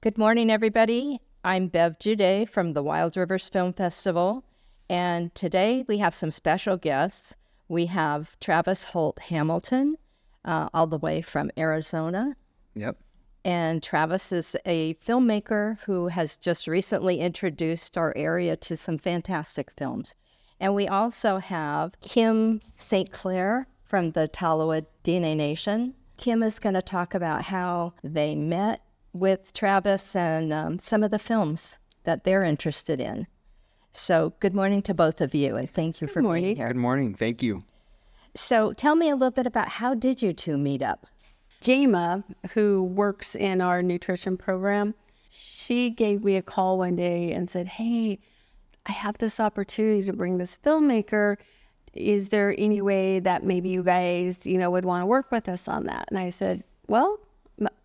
Good morning, everybody. I'm Bev Juday from the Wild Rivers Film Festival, and today we have some special guests. We have Travis Holt Hamilton, all the way from Arizona. Yep. And Travis is a filmmaker who has just recently introduced our area to some fantastic films. And we also have Kim St. Clair from the Tolowa Dee-ni Nation. Kim is going to talk about how they met with Travis and some of the films that they're interested in. So good morning to both of you, and thank you for being here. Good morning. Thank you. So tell me a little bit about how did you two meet up? Jama, who works in our nutrition program, she gave me a call one day and said, hey, I have this opportunity to bring this filmmaker. Is there any way that maybe you guys, would want to work with us on that? And I said, well,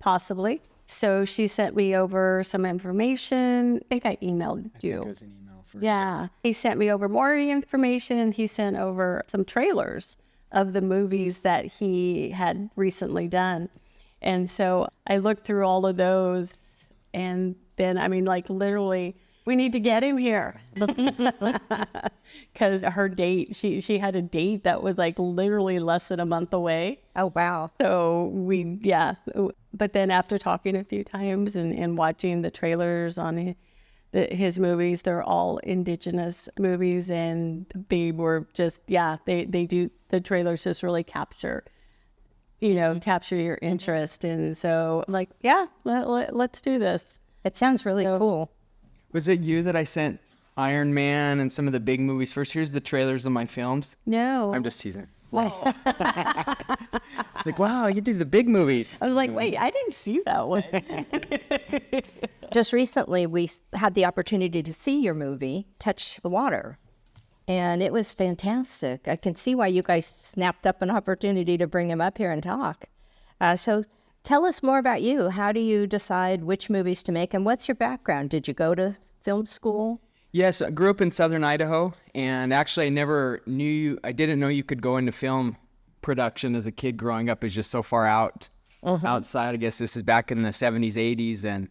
possibly. So she sent me over some information. I think I emailed you. I think it was an email first. Yeah. He sent me over more information. He sent over some trailers of the movies that he had recently done. And so I looked through all of those, and then, literally, we need to get him here. Because her date, she had a date that was literally less than a month away. Oh, wow. So but then after talking a few times and watching the trailers on his movies, they're all indigenous movies, and they were just, they do, the trailers just really capture your interest. And so let's do this. It sounds really cool. Was it you that I sent Iron Man and some of the big movies first? Here's the trailers of my films. No. I'm just teasing. Whoa. Wow, you do the big movies. I was like, wait, I didn't see that one. Just recently, we had the opportunity to see your movie, Touch the Water, and it was fantastic. I can see why you guys snapped up an opportunity to bring him up here and talk. So tell us more about you. How do you decide which movies to make, and what's your background? Did you go to film school? Yes, I grew up in southern Idaho, and actually I didn't know you could go into film production as a kid growing up. Is just so far outside. I guess this is back in the 70s, 80s,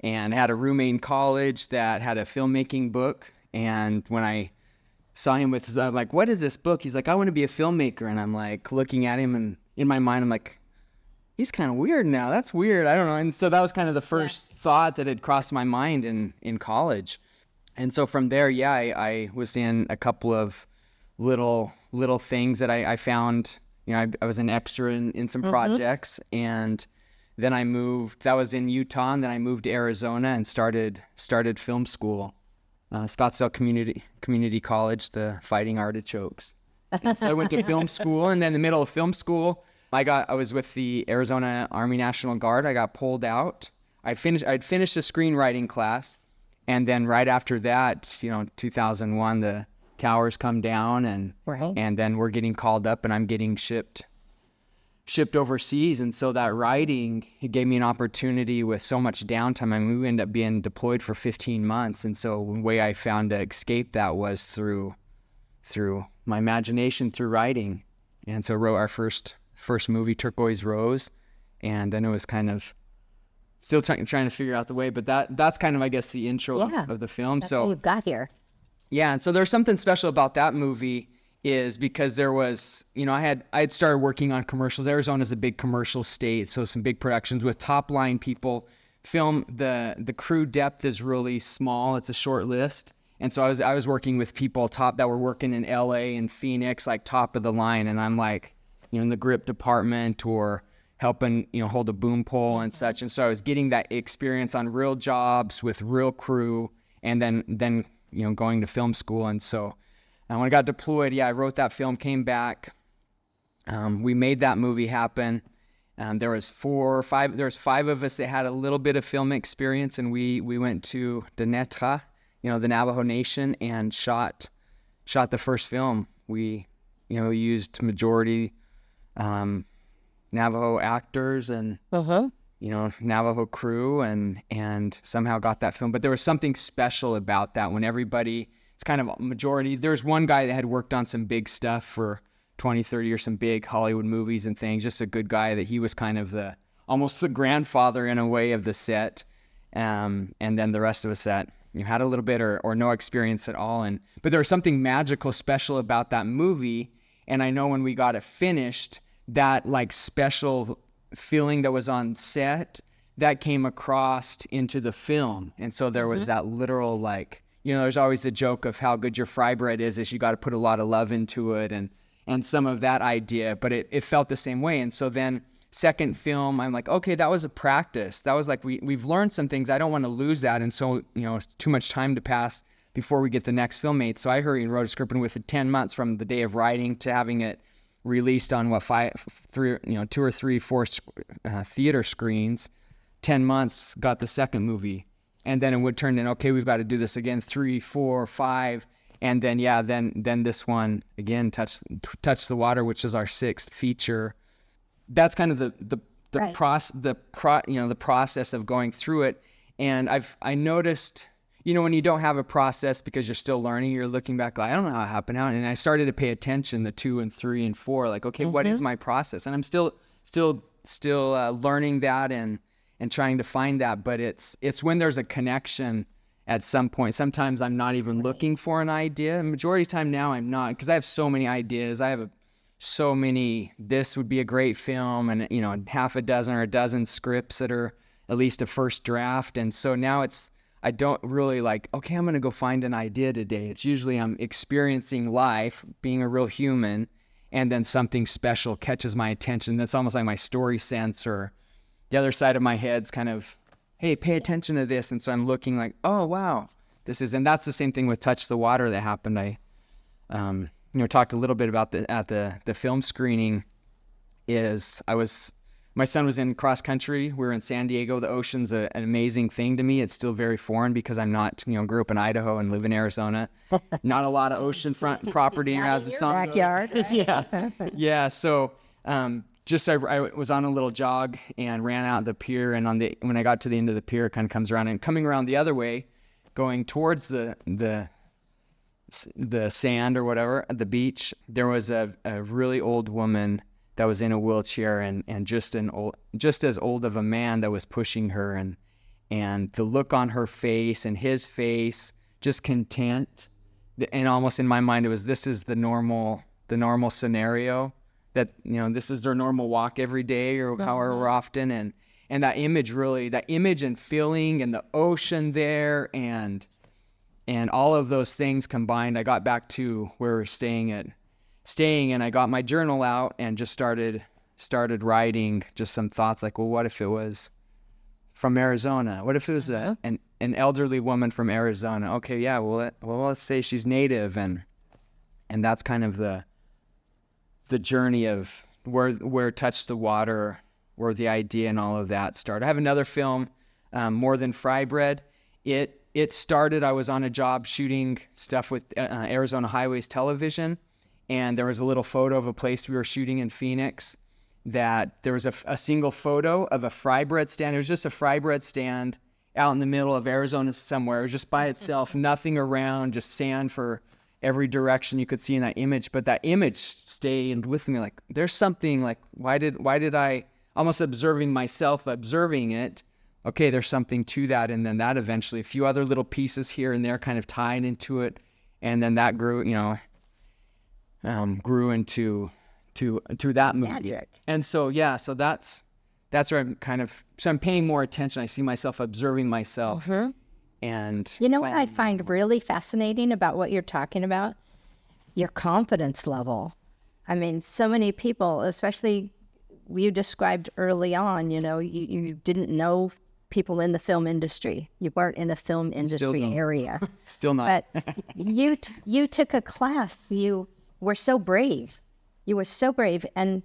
and had a roommate in college that had a filmmaking book. And when I saw him I'm like, what is this book? He's like, I want to be a filmmaker. And I'm like looking at him, and in my mind, I'm like, he's kind of weird now. That's weird. I don't know. And so that was kind of the first thought that had crossed my mind in college. And so from there, I was in a couple of little things that I found. I was an extra in some projects, and then I moved. That was in Utah, and then I moved to Arizona and started film school, Scottsdale Community College, the Fighting Artichokes. And so I went to film school, and then in the middle of film school, I was with the Arizona Army National Guard. I got pulled out. I'd finished a screenwriting class. And then right after that, 2001, the towers come down, and then we're getting called up, and I'm getting shipped overseas. And so that writing, it gave me an opportunity with so much downtime. We ended up being deployed for 15 months. And so the way I found to escape that was through my imagination, through writing. And so I wrote our first movie, Turquoise Rose, and then it was kind of still trying to figure out the way, but that's kind of, I guess, the intro of the film. That's how you got here. Yeah, and so there's something special about that movie is because there was, I had started working on commercials. Arizona's a big commercial state, so some big productions with top line people. Film, the crew depth is really small. It's a short list. And so I was working with people that were working in LA and Phoenix, like top of the line, and I'm like, in the grip department or helping, hold a boom pole and such. And so I was getting that experience on real jobs with real crew, and then going to film school. And so when I got deployed, I wrote that film, came back. We made that movie happen. There was 5 of us that had a little bit of film experience, and we went to the Navajo Nation, and shot the first film. We, used majority Navajo actors and Navajo crew, and somehow got that film. But there was something special about that when everybody, it's kind of a majority. There's one guy that had worked on some big stuff for 20, 30 years, some big Hollywood movies and things, just a good guy that he was kind of almost the grandfather in a way of the set. and then the rest of us that had a little bit or no experience at all. But there was something magical, special about that movie. And I know when we got it finished, that like special feeling that was on set, that came across into the film. And so there was that literal, like, there's always the joke of how good your fry bread is you got to put a lot of love into it and some of that idea, but it felt the same way. And so then second film, I'm like, okay, that was a practice. That was like, we've learned some things. I don't want to lose that. And so, too much time to pass before we get the next film made. So I hurried and wrote a script, and within 10 months from the day of writing to having it released on 2 or 3, 4 theater screens, 10 months got the second movie. And then it would turn in, okay, we've got to do this again, 3, 4, 5. And then, then this one again, Touch the Water, which is our 6th feature. That's kind of the Right. the process of going through it. And I noticed, when you don't have a process because you're still learning, you're looking back, like, I don't know how it happened out. And I started to pay attention, the 2 and 3 and 4, like, okay, what is my process? And I'm still learning that and trying to find that. But it's when there's a connection at some point. Sometimes I'm not even looking for an idea. The majority of the time now I'm not, because I have so many ideas. I have so many, this would be a great film, and half a dozen or a dozen scripts that are at least a first draft. And so now I don't really like, okay, I'm going to go find an idea today. It's usually I'm experiencing life, being a real human, and then something special catches my attention. That's almost like my story sense, or the other side of my head's kind of, hey, pay attention to this. And so I'm looking like, oh, wow, and that's the same thing with Touch the Water that happened. I, talked a little bit about at the film screening. My son was in cross country. We were in San Diego. The ocean's an amazing thing to me. It's still very foreign because I'm not, grew up in Idaho and live in Arizona. Not a lot of oceanfront property as the sun backyard. Yeah. Yeah. So, I was on a little jog and ran out the pier, and when I got to the end of the pier, it kind of comes around, and coming around the other way, going towards the sand or whatever at the beach, there was a really old woman that was in a wheelchair and just as old of a man that was pushing her, and the look on her face and his face, just content, and almost in my mind this is the normal scenario, that this is their normal walk every day or however often, and that image and feeling and the ocean there and all of those things combined, I got back to where we're staying, and I got my journal out and just started writing just some thoughts like, well, what if it was from Arizona? What if it was an elderly woman from Arizona? Okay, yeah, well, let's say she's native, and that's kind of the journey of where Touch the Water, where the idea and all of that started. I have another film, More Than Fry Bread. It started, I was on a job shooting stuff with Arizona Highways Television, and there was a little photo of a place we were shooting in Phoenix, that there was a single photo of a fry bread stand. It was just a fry bread stand out in the middle of Arizona somewhere. It was just by itself, nothing around, just sand for every direction you could see in that image. But that image stayed with me. Like, there's something like, why did I, almost observing myself, observing it, okay, there's something to that. And then that eventually, a few other little pieces here and there kind of tied into it. And then that grew, grew into that movie. Magic. And so, yeah, so that's where I'm paying more attention. I see myself observing myself. And What I find really fascinating about what you're talking about? Your confidence level. I mean, so many people, especially you described early on, you didn't know people in the film industry. You weren't in the film industry area. Still not. But you took a class. You were so brave. You were so brave. And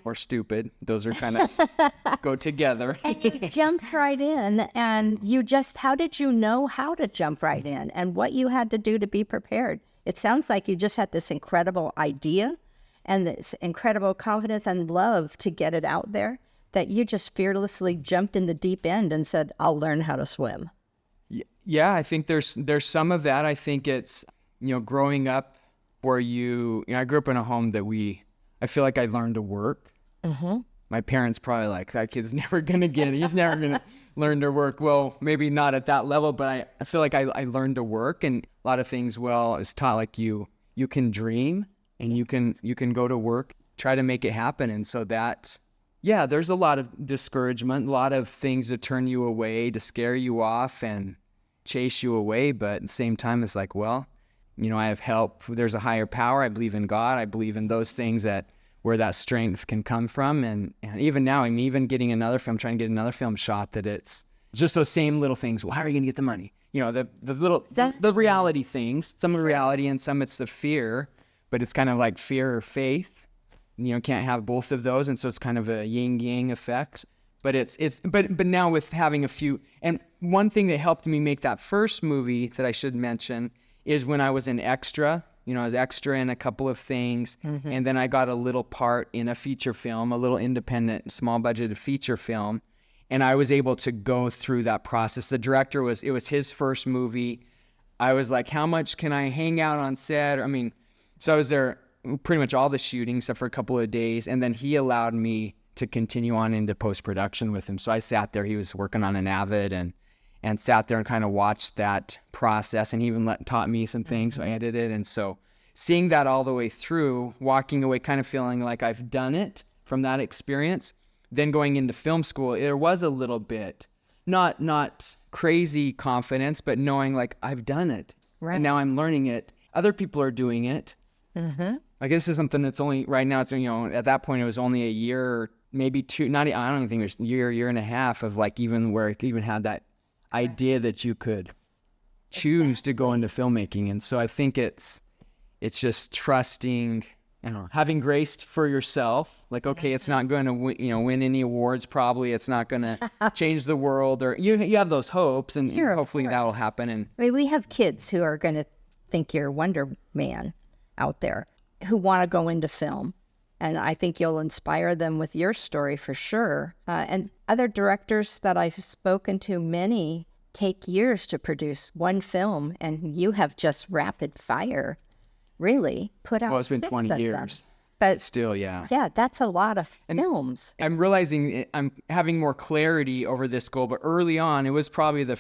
or stupid. Those are kind of go together. And you jumped right in, and how did you know how to jump right in and what you had to do to be prepared? It sounds like you just had this incredible idea and this incredible confidence and love to get it out there, that you just fearlessly jumped in the deep end and said, I'll learn how to swim. Yeah, I think there's some of that. I think it's, growing up where I grew up in a home that I feel like I learned to work. My parents probably like, that kid's never going to get it. He's never going to, learn to work. Well, maybe not at that level, but I feel like I learned to work, and a lot of things, well, it's taught like you can dream and you can go to work, try to make it happen. And so that, yeah, there's a lot of discouragement, a lot of things to turn you away, to scare you off and chase you away. But at the same time, it's like, well, you know, I have help. There's a higher power. I believe in God. I believe in those things where that strength can come from. And even now, I'm even getting trying to get another film shot, that it's just those same little things. Well, how are you going to get the money? You know, the reality things, some of the reality and some it's the fear, but it's kind of like fear or faith. You know, can't have both of those. And so it's kind of a yin yang effect. But but now with having a few, and one thing that helped me make that first movie that I should mention is when I was an extra. You know, I was extra in a couple of things, and then I got a little part in a feature film, a little independent, small budgeted feature film, and I was able to go through that process. The director it was his first movie. I was like, how much can I hang out on set? I mean, so I was there pretty much all the shooting except for a couple of days, and then he allowed me to continue on into post-production with him. So I sat there, he was working on an Avid, and sat there and kind of watched that process, and he even taught me some things. So I edited, and so seeing that all the way through, walking away kind of feeling like I've done it from that experience, then going into film school, there was a little bit, not crazy confidence, but knowing like I've done it, Right. and now I'm learning it. Other people are doing it. Like this is something that's only right now. It's, you know, at that point it was only a year, or maybe two. I don't even think it was a year and a half of like even where it even had that idea that you could choose to go into filmmaking. And so I think it's just trusting, I don't know, having grace for yourself. Like, okay, it's not going to win any awards. Probably it's not going to change the world, or you have those hopes, and Sure, of hopefully that will happen. And I mean, we have kids who are going to think you're Wonder Man out there, who want to go into film. And I think you'll inspire them with your story for sure. And other directors that I've spoken to, many take years to produce one film, and you have just rapid fire, really, put out well, it's been 6 20 of them. years. But Still, yeah. yeah, that's a lot of films. I'm realizing I'm having more clarity over this goal, but early on, it was probably the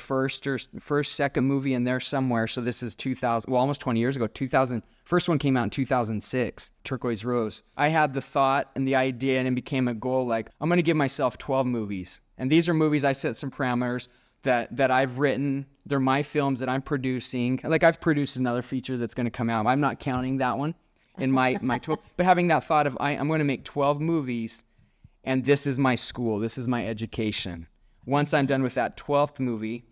second movie in there somewhere. So this is 2000, well, almost 20 years ago, 2000. First one came out in 2006, Turquoise Rose. I had the thought and the idea, and it became a goal, like, I'm going to give myself 12 movies. And these are movies, I set some parameters that I've written. They're my films that I'm producing. Like, I've produced another feature that's going to come out. I'm not counting that one in my 12, but having that thought of I'm going to make 12 movies, and this is my school, this is my education. Once I'm done with that 12th movie,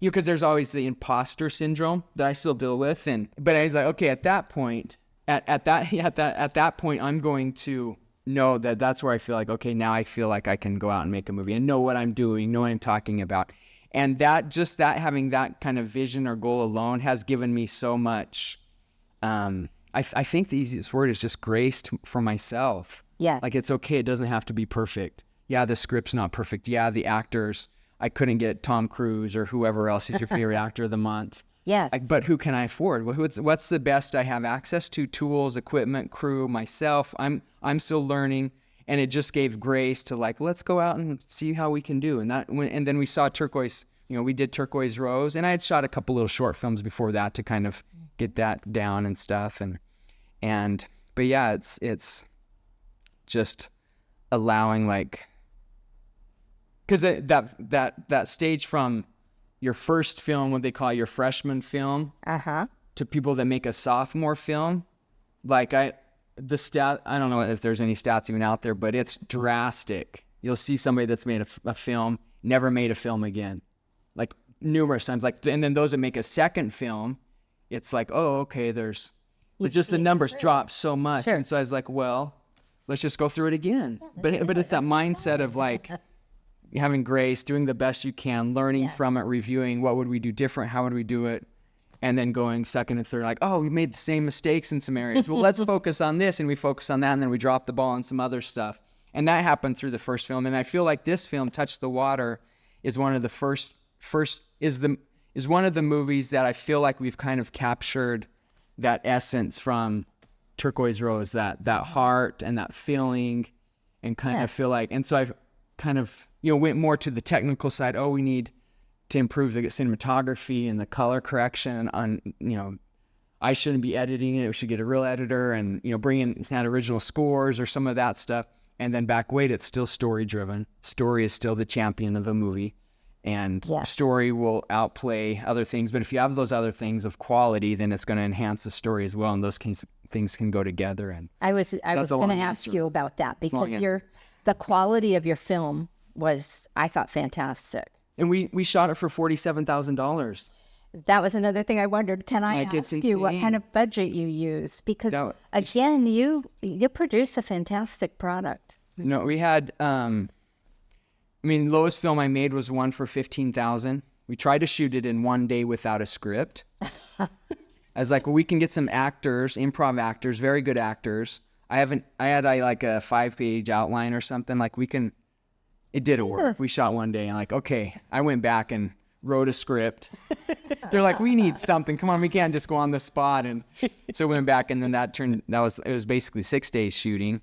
because there's always the imposter syndrome that I still deal with, but I was like, okay, at that point, at that point, I'm going to know that that's where I feel like, okay, now I feel like I can go out and make a movie and know what I'm doing, know what I'm talking about, and that having that kind of vision or goal alone has given me so much. I think the easiest word is just grace for myself. Yeah. Like, it's okay. It doesn't have to be perfect. Yeah, the script's not perfect. Yeah, the actors, I couldn't get Tom Cruise or whoever else is your favorite actor of the month. Yes. But who can I afford? What's the best I have access to? Tools, equipment, crew, myself. I'm still learning, and it just gave grace to like, let's go out and see how we can do. And then we saw Turquoise. We did Turquoise Rose, and I had shot a couple little short films before that to kind of get that down and stuff. But yeah, it's just allowing, like, because that stage from your first film, what they call your freshman film, to people that make a sophomore film, like I don't know if there's any stats even out there, but it's drastic. You'll see somebody that's made a film, never made a film again, like numerous times. Like, and then those that make a second film, it's like, oh, okay, just the numbers drop so much. Sure. And so I was like, well, let's just go through it again. But it's that mindset of like having grace, doing the best you can, learning from it, reviewing what would we do different, how would we do it, and then going second and third, like, oh, we made the same mistakes in some areas. Well, let's focus on this, and we focus on that, and then we drop the ball on some other stuff. And that happened through the first film. And I feel like this film, Touch the Water, is one of the is one of the movies that I feel like we've kind of captured that essence from Turquoise Rose, that heart and that feeling, and kind of feel like, and so I've kind of went more to the technical side. Oh, we need to improve the cinematography and the color correction on, I shouldn't be editing it. We should get a real editor and, bring in not original scores or some of that stuff. And then wait, it's still story driven. Story is still the champion of a movie, and story will outplay other things. But if you have those other things of quality, then it's going to enhance the story as well. And those things can go together. And I was going to ask you about that, because the quality of your film was, I thought, fantastic. And we shot it for $47,000. That was another thing I wondered. Can I ask you what kind of budget you use? Because again, you produce a fantastic product. No, we had, lowest film I made was one for $15,000. We tried to shoot it in one day without a script. I was like, well, we can get some actors, improv actors, very good actors. I had like a 5-page outline or something. Like it didn't work. We shot one day and okay, I went back and wrote a script. They're like, we need something. Come on, we can't just go on the spot. And so we went back, and then it was basically 6 days shooting.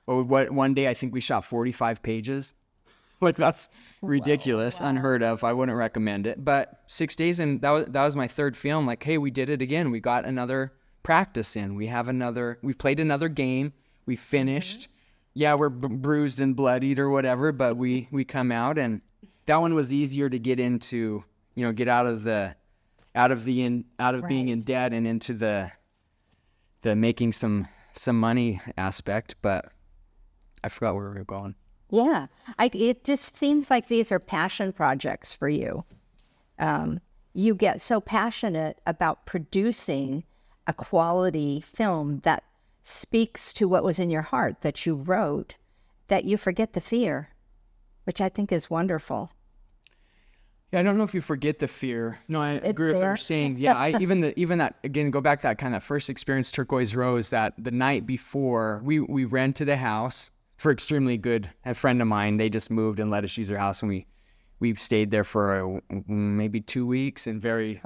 One day I think we shot 45 pages. Like, that's ridiculous, unheard of. I wouldn't recommend it. But 6 days, and that was my third film. Like, hey, we did it again. We got another practice in. We played another game. We finished. Yeah, we're bruised and bloodied or whatever, but we come out, and that one was easier to get into, get out of being in debt and into the making some money aspect. But I forgot where we were going. Yeah, it just seems like these are passion projects for you. You get so passionate about producing a quality film that speaks to what was in your heart that you wrote, that you forget the fear, which I think is wonderful. Yeah, I don't know if you forget the fear. No, I agree with what you're saying. Yeah, even that, again, go back to that kind of first experience, Turquoise Rose, that the night before we rented a house for extremely good. A friend of mine, they just moved and let us use their house, and we stayed there for maybe 2 weeks, and very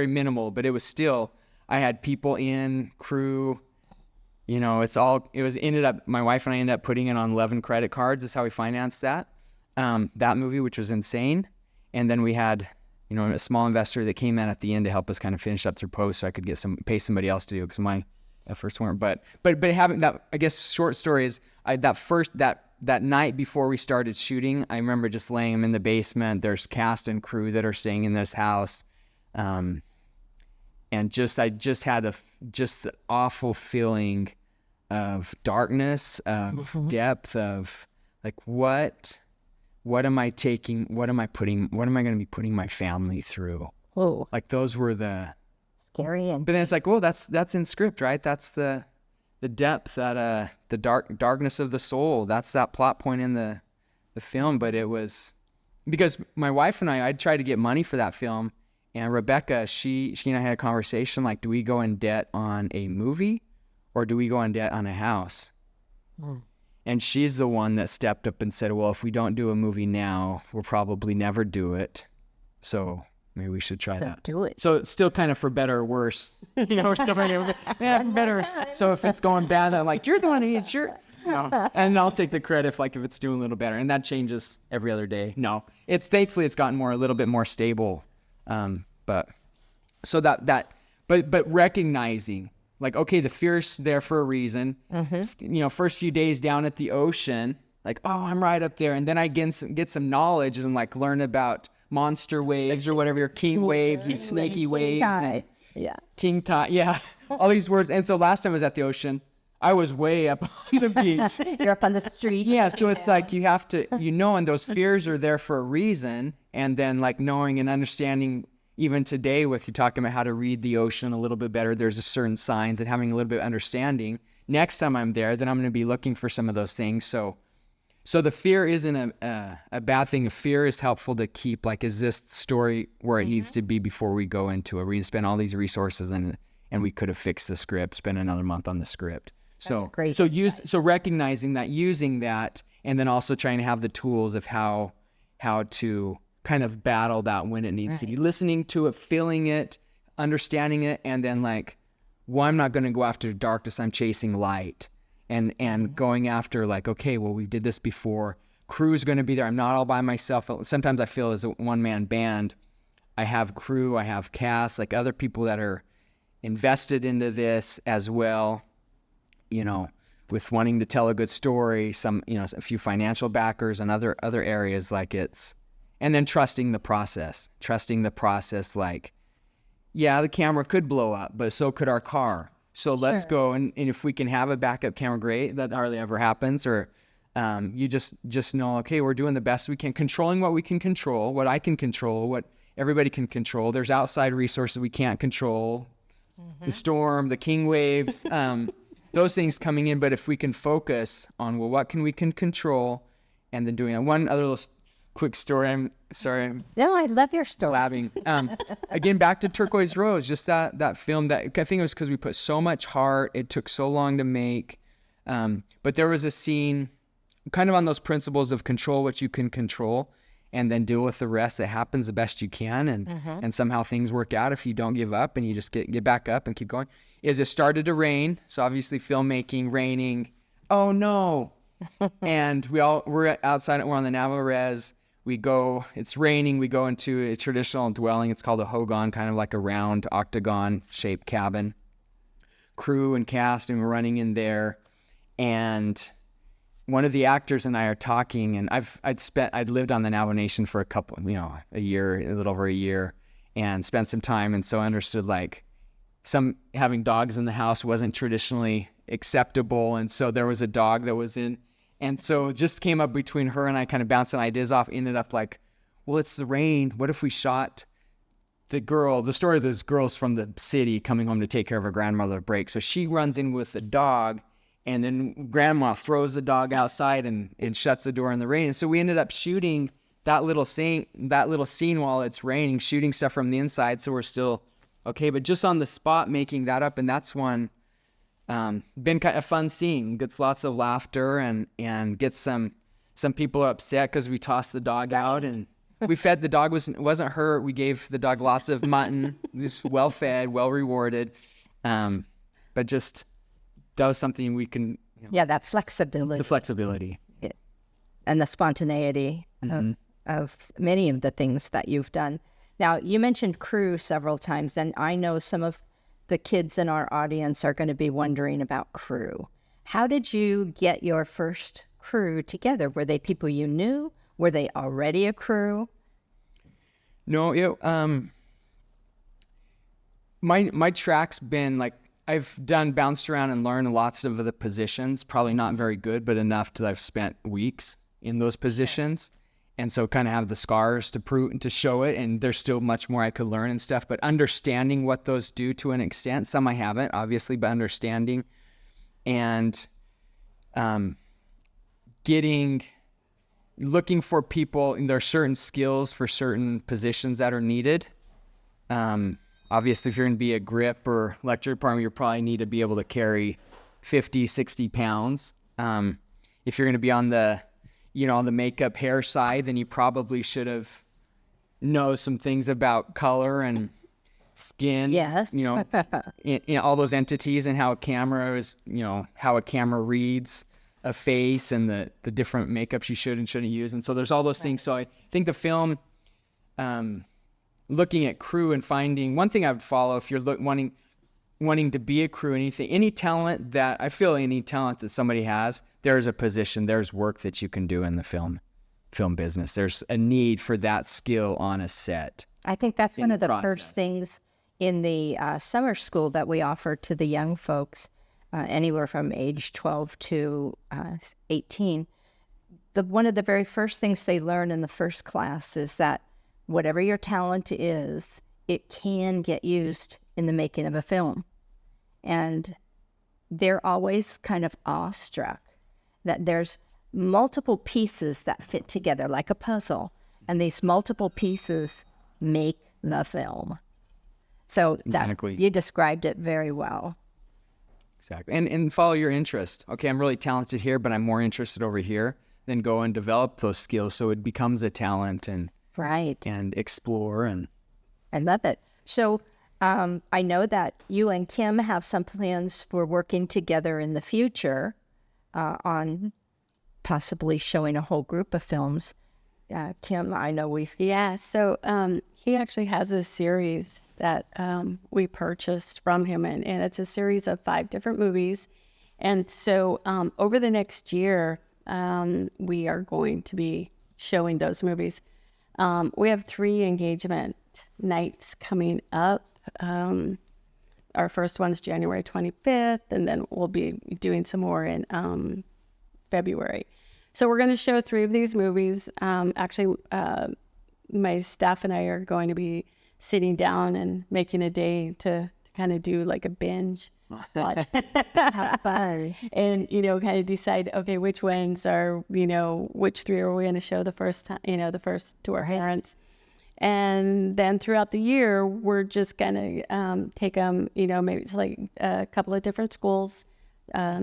minimal, but it was still, I had people in, crew, my wife and I ended up putting it on 11 credit cards. That's how we financed that movie, which was insane. And then we had, a small investor that came in at the end to help us kind of finish up through post, so I could pay somebody else to do it, because my efforts weren't. But having that, I guess, short story is, that night before we started shooting, I remember just laying in the basement. There's cast and crew that are staying in this house, and I just had the awful feeling of darkness, of depth, of like, what am I taking? What am I going to be putting my family through? Oh, like, those were the scary. But then it's like, well, that's in script, right? That's the depth, that the darkness of the soul. That's that plot point in the film. But it was because my wife and I'd tried to get money for that film, and Rebecca, she and I had a conversation, like, do we go in debt on a movie, or do we go in debt on a house? And she's the one that stepped up and said, well, if we don't do a movie now, we'll probably never do it. So maybe we should try that. Do it. So it's still kind of for better or worse. We're still better. So if it's going bad, I'm like, you're the one who sure. No. And I'll take the credit if it's doing a little better. And that changes every other day. No, thankfully it's gotten a little bit more stable. But recognizing, like, okay, the fear's there for a reason. First few days down at the ocean, like, oh, I'm right up there. And then I get some knowledge and like learn about monster waves or whatever, your king waves and snaky waves. King tide. Yeah. All these words. And so last time I was at the ocean, I was way up on the beach. You're up on the street. Yeah. So it's like, you have to, and those fears are there for a reason. And then like knowing and understanding, even today, with you talking about how to read the ocean a little bit better, there's a certain signs, and having a little bit of understanding. Next time I'm there, then I'm going to be looking for some of those things. So the fear isn't a bad thing. The fear is helpful to keep, like, is this story where it needs to be before we go into it? We spend all these resources and we could have fixed the script, spent another month on the script. So recognizing that, using that, and then also trying to have the tools of how to kind of battle that when it needs to be, listening to it, feeling it, understanding it, and then like, well, I'm not going to go after darkness, I'm chasing light, and going after, like, okay, well, we did this before, crew's going to be there. I'm not all by myself. Sometimes I feel as a one-man band, I have crew, I have cast, like other people that are invested into this as well, you know, with wanting to tell a good story, some, you know, a few financial backers and other areas like it's, and then trusting the process, like, yeah, the camera could blow up, but so could our car. So let's go. And if we can have a backup camera, great. That hardly ever happens. Or you just know, okay, we're doing the best we can, controlling what we can control, what I can control, what everybody can control. There's outside resources we can't control, the storm, the king waves, those things coming in. But if we can focus on, well, what we can control, and then doing that. One other little quick story. I'm sorry. No, I love your story. Blabbing. Again, back to Turquoise Rose, just that film that I think it was because we put so much heart. It took so long to make. But there was a scene kind of on those principles of control what you can control and then deal with the rest that happens the best you can. And somehow things work out if you don't give up and you just get back up and keep going. Is it started to rain. So obviously filmmaking, raining. Oh no. And we're outside, we're on the Navajo res. We go, it's raining, we go into a traditional dwelling. It's called a hogan, kind of like a round octagon shaped cabin. Crew and cast, and we're running in there. And one of the actors and I are talking, and I'd lived on the Navajo Nation for a little over a year, and spent some time. And so I understood like having dogs in the house wasn't traditionally acceptable. And so there was a dog that was in. And so it just came up between her and I, kind of bouncing ideas off, ended up like, well, it's the rain. What if we shot the story of those girls from the city coming home to take care of her grandmother break. So she runs in with the dog, and then grandma throws the dog outside and shuts the door in the rain. And so we ended up shooting that little scene while it's raining, shooting stuff from the inside. So we're still okay, but just on the spot making that up. And that's one, been kind of fun scene, gets lots of laughter and gets some people upset because we tossed the dog out, and we fed the dog. Wasn't hurt. We gave the dog lots of mutton. Just well fed, well rewarded. But just that was something we can. Yeah, that flexibility. The flexibility. And the spontaneity of many of the things that you've done. Now, you mentioned crew several times, and I know some of the kids in our audience are going to be wondering about crew. How did you get your first crew together? Were they people you knew? Were they already a crew? No, my track's been like, I've bounced around and learned lots of the positions, probably not very good, but enough that I've spent weeks in those positions. And so kind of have the scars to prove and to show it. And there's still much more I could learn and stuff, but understanding what those do to an extent, some I haven't obviously, but understanding and, looking for people, and there are certain skills for certain positions that are needed. Obviously, if you're going to be a grip or lecture department, you probably need to be able to carry 50, 60 pounds. If you're going to be on the makeup hair side, then you probably should have know some things about color and skin. Yes. All those entities and how a camera is, how a camera reads a face and the different makeups you should and shouldn't use. And so there's all those things. So I think the film, looking at crew and finding one thing I would follow if you're wanting to be a crew, any talent that somebody has, there's a position, there's work that you can do in the film business. There's a need for that skill on a set. I think that's one of the first things in the summer school that we offer to the young folks, anywhere from age 12 to 18. One of the very first things they learn in the first class is that whatever your talent is, it can get used in the making of a film. And they're always kind of awestruck that there's multiple pieces that fit together like a puzzle, and these multiple pieces make the film. So exactly. You described it very well. Exactly. And follow your interest. Okay, I'm really talented here, but I'm more interested over here. Then go and develop those skills so it becomes a talent and explore. And I love it. So I know that you and Kim have some plans for working together in the future on possibly showing a whole group of films. Kim, I know we've... Yeah, so he actually has a series that we purchased from him, and it's a series of 5 different movies. And so over the next year, we are going to be showing those movies. We have 3 engagement nights coming up. Our first one's January 25th, and then we'll be doing some more in February. So we're going to show 3 of these movies. Actually, my staff and I are going to be sitting down and making a day to kind of do like a binge watch. Have fun. And, kind of decide, okay, which ones are, which 3 are we going to show the first time, the first to our parents. And then throughout the year, we're just going to take them, maybe to like a couple of different schools,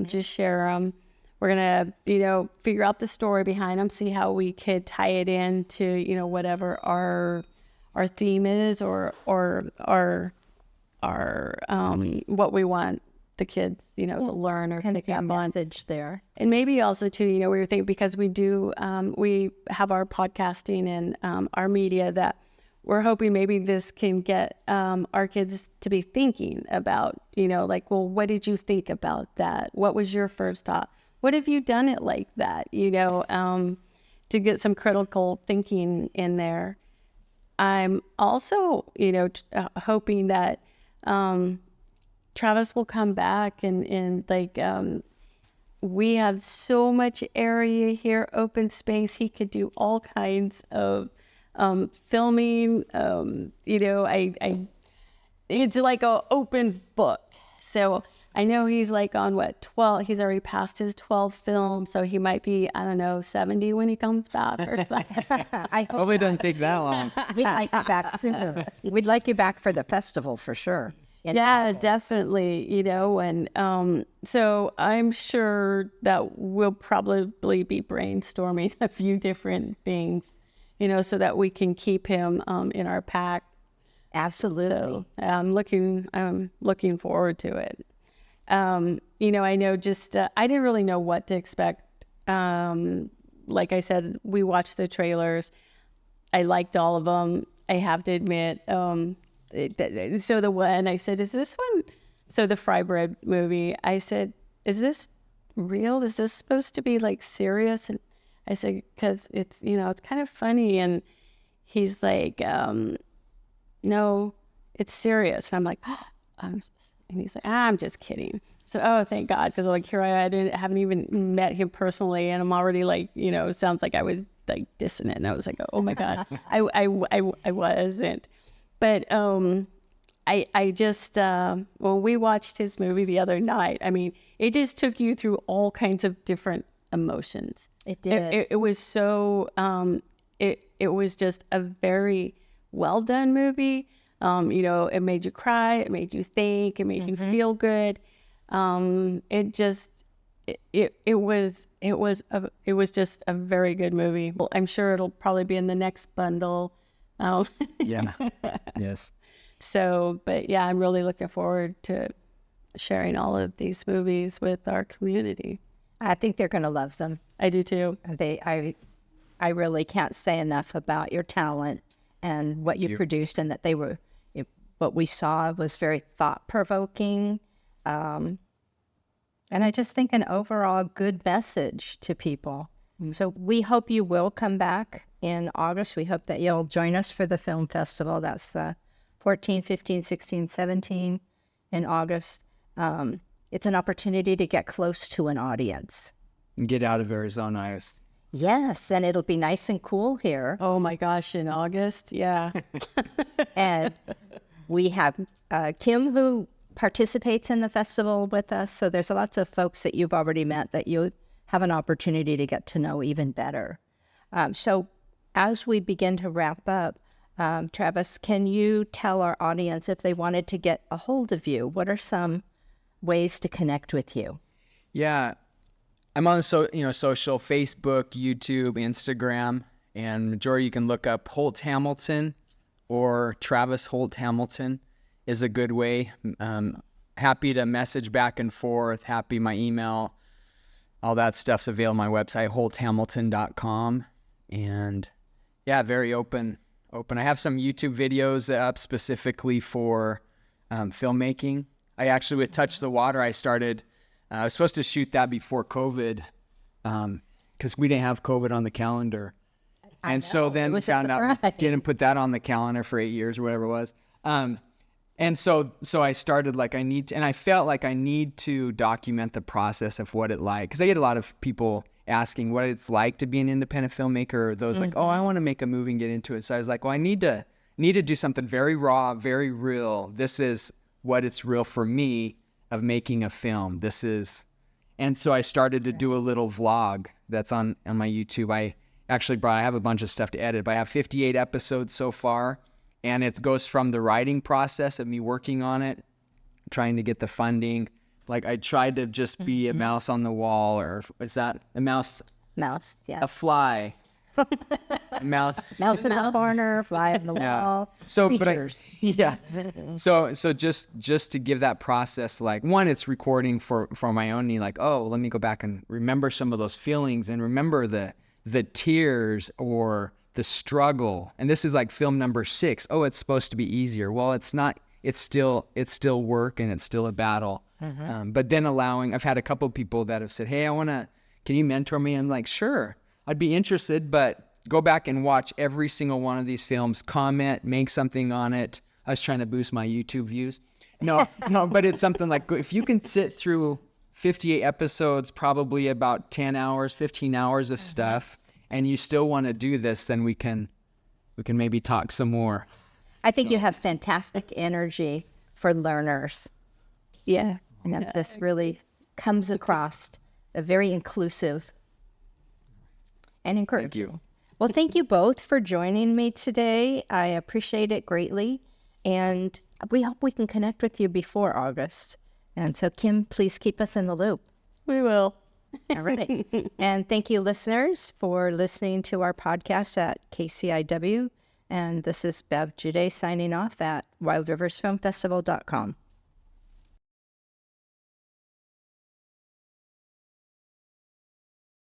just share them. We're going to, figure out the story behind them, see how we could tie it into, whatever our theme is or what we want the kids, to learn or pick up on. Message there. And maybe also too, we were thinking, because we do, we have our podcasting and our media, that we're hoping maybe this can get our kids to be thinking about, like, well, what did you think about that? What was your first thought? What have you done it like that? To get some critical thinking in there. I'm also, hoping that Travis will come back and like, we have so much area here, open space. He could do all kinds of filming. It's like an open book. So I know he's like on 12, he's already passed his 12 film. So he might be, 70 when he comes back or something. I hope Hopefully it doesn't take that long. we'd like you back sooner. We'd like you back for the festival for sure. Yeah, definitely, and so I'm sure that we'll probably be brainstorming a few different things, so that we can keep him in our pack. Absolutely. So I'm looking forward to it. I know just I didn't really know what to expect. Like I said, we watched the trailers. I liked all of them. I have to admit. So the one I said, is this one? So the Fry Bread movie, I said, is this real? Is this supposed to be like serious? And I said, because it's, it's kind of funny. And he's like, no, it's serious. And I'm like, and he's like, I'm just kidding. So, oh, thank God. Because like, here I haven't even met him personally. And I'm already like, sounds like I was like dissonant. And I was like, oh my God, I wasn't. But I just, when we watched his movie the other night, it just took you through all kinds of different emotions. It did. It was so, it was just a very well done movie. It made you cry, it made you think, it made you feel good. It was just a very good movie. Well, I'm sure it'll probably be in the next bundle. Yeah. Yes. So, but yeah, I'm really looking forward to sharing all of these movies with our community. I think they're going to love them. I do too. I really can't say enough about your talent and what you produced, and that what we saw was very thought-provoking. And I just think an overall good message to people. So we hope you will come back in August. We hope that you'll join us for the film festival. That's 14, 15, 16, 17 in August. It's an opportunity to get close to an audience. And get out of Arizona. Yes, and it'll be nice and cool here. Oh my gosh, in August? Yeah. And we have Kim, who participates in the festival with us. So there's lots of folks that you've already met that you have an opportunity to get to know even better. So as we begin to wrap up, Travis, can you tell our audience, if they wanted to get a hold of you, what are some ways to connect with you? Yeah, I'm on social, Facebook, YouTube, Instagram, and majority you can look up Holt Hamilton or Travis Holt Hamilton is a good way. Happy to message back and forth. Happy my email all that stuff's available on my website, holthamilton.com. And yeah, very open. I have some YouTube videos up specifically for filmmaking. I actually, with Touch the Water, I was supposed to shoot that before COVID, because we didn't have COVID on the calendar. And so then found out, didn't put that on the calendar for 8 years or whatever it was. And so I started and I felt like I need to document the process of what it like, because I get a lot of people asking what it's like to be an independent filmmaker, or those like, oh, I want to make a movie and get into it. So I was like, well, I need to do something very raw, very real. This is what it's real for me of making a film. And so I started to do a little vlog that's on my YouTube. I have a bunch of stuff to edit, but I have 58 episodes so far. And it goes from the writing process of me working on it, trying to get the funding. Like I tried to just be a mouse on the wall, or is that a mouse? Mouse, yeah. A fly. A mouse. Mouse in the corner, fly on the wall. So, Creatures. So just to give that process, like, one, it's recording for my own need. Like, oh, let me go back and remember some of those feelings and remember the tears or the struggle. And this is like film number 6. Oh, it's supposed to be easier. Well, it's not. It's still work, and it's still a battle. But then I've had a couple of people that have said, hey, can you mentor me? I'm like, sure, I'd be interested, but go back and watch every single one of these films, comment, make something on it. I was trying to boost my YouTube views. No, but it's something like, if you can sit through 58 episodes, probably about 10 hours, 15 hours of stuff, and you still want to do this, then we can maybe talk some more. I think you have fantastic energy for learners. Yeah. And that this really comes across very inclusive and encouraging. Thank you. Well, thank you both for joining me today. I appreciate it greatly. And we hope we can connect with you before August. And so, Kim, please keep us in the loop. We will. All right. And thank you, listeners, for listening to our podcast at KCIW. And this is Bev Juday signing off at wildriversfilmfestival.com.